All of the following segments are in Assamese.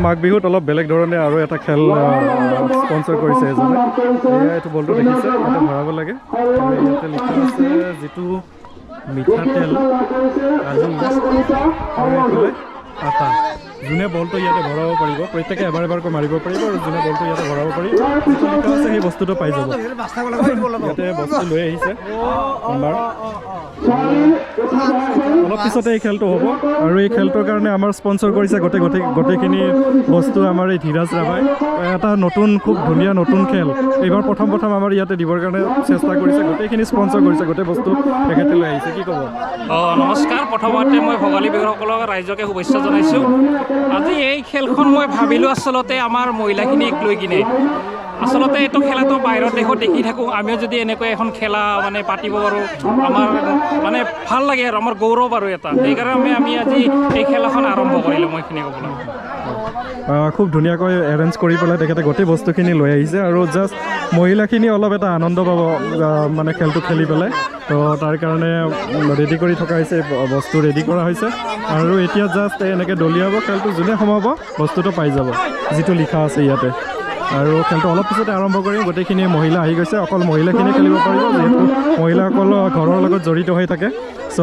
মাঘ বিহুত অলপ বেলেগ ধৰণে আৰু এটা খেল স্পন্সৰ কৰিছে এজনে। এইটো বলটো দেখিছে, ইয়াতে ভৰাব লাগে আৰু ইয়াতে লিখা আছে যিটো মিঠাতেল, কাজু আৰু এইফালে আটা। যোনে বলটো ইয়াতে ভৰাব পাৰিব, প্ৰত্যেকে এবাৰ এবাৰকৈ মাৰিব পাৰিব আৰু যোনে বলটো ইয়াতে ভৰাব পাৰিব যিটো লিখা আছে সেই বস্তুটো পাই যাব। ইয়াতে বস্তু লৈ আহিছে আমাৰ। অলপ পিছতে এই খেলটো হ'ব আৰু এই খেলটোৰ কাৰণে আমাৰ স্পন্সৰ কৰিছে গোটেইখিনি বস্তু আমাৰ এই ধীৰাজ ৰাভাই। এটা নতুন খুব ধুনীয়া নতুন খেল এইবাৰ প্ৰথম আমাৰ ইয়াতে দিবৰ কাৰণে চেষ্টা কৰিছে, গোটেইখিনি স্পন্সৰ কৰিছে, গোটেই বস্তু তেখেতে লৈ আহিছে। কি ক'ব? নমস্কাৰ। প্ৰথমতে মই ভোগালী বিহুসকলক ৰাইজকে শুভেচ্ছা জনাইছোঁ। আজি এই খেলখন মই ভাবিলোঁ আচলতে আমাৰ মহিলাখিনিক লৈ কিনে। আচলতে এইটো খেলাটো বাহিৰৰ দেশত দেখি থাকোঁ, আমিও যদি এনেকৈ এখন খেলা মানে পাতিব পাৰোঁ আমাৰ মানে ভাল লাগে আৰু আমাৰ গৌৰৱ আৰু এটা। সেইকাৰণে আমি আজি এই খেলাখন আৰম্ভ কৰিলোঁ। মই এইখিনি ক'বলৈ খুব ধুনীয়াকৈ এৰেঞ্জ কৰি পেলাই তেখেতে গোটেই বস্তুখিনি লৈ আহিছে আৰু জাষ্ট মহিলাখিনি অলপ এটা আনন্দ পাব মানে খেলটো খেলি পেলাই। তো তাৰ কাৰণে ৰেডি কৰি থকা হৈছে, বস্তু ৰেডি কৰা হৈছে আৰু এতিয়া জাষ্ট এনেকৈ দলিয়াব, খেলটো যোনে সোমাব বস্তুটো পাই যাব যিটো লিখা আছে ইয়াতে। আৰু খেলটো অলপ পিছতে আৰম্ভ কৰিম। গোটেইখিনি মহিলা আহি গৈছে, অকল মহিলাখিনি খেলিব পাৰিব যিহেতু মহিলাসকল ঘৰৰ লগত জড়িত হৈ থাকে। চ'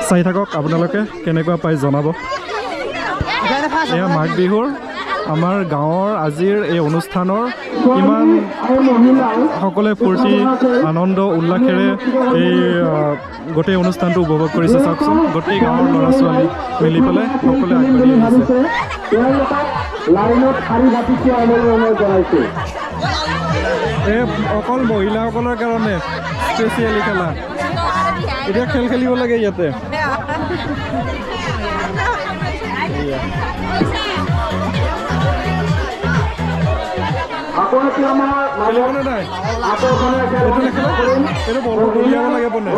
চাই থাকক আপোনালোকে, কেনেকুৱা পাই জনাব। এয়া মাঘ বিহুৰ আমাৰ গাঁৱৰ আজিৰ এই অনুষ্ঠানৰ কিমান সকলোৱে ফূৰ্তি আনন্দ উল্লাসেৰে এই গোটেই অনুষ্ঠানটো উপভোগ কৰিছে। চাওকচোন, গোটেই গাঁৱৰ ল'ৰা ছোৱালী মিলি পেলাই সকলোৱে আগবাঢ়ি আহিছে। এই অকল মহিলাসকলৰ কাৰণে স্পেচিয়েলি খেলা। এতিয়া খেল খেলিব লাগে ইয়াতে। খেলিবনে নাই? এইটো বল উলিয়াব লাগে বনে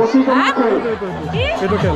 এইটো খেল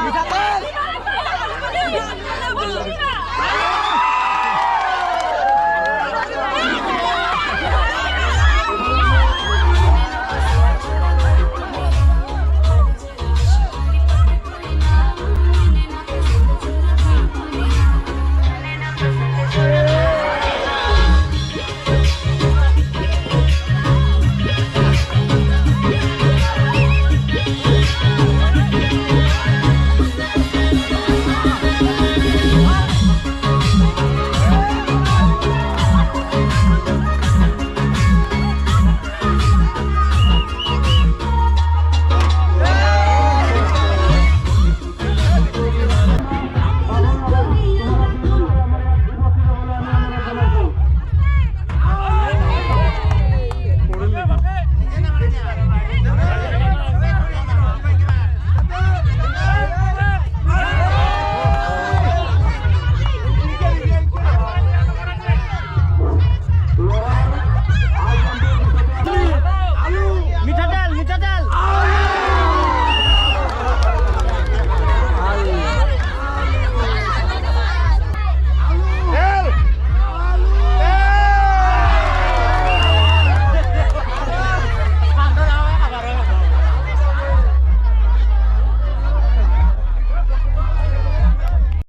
Bisa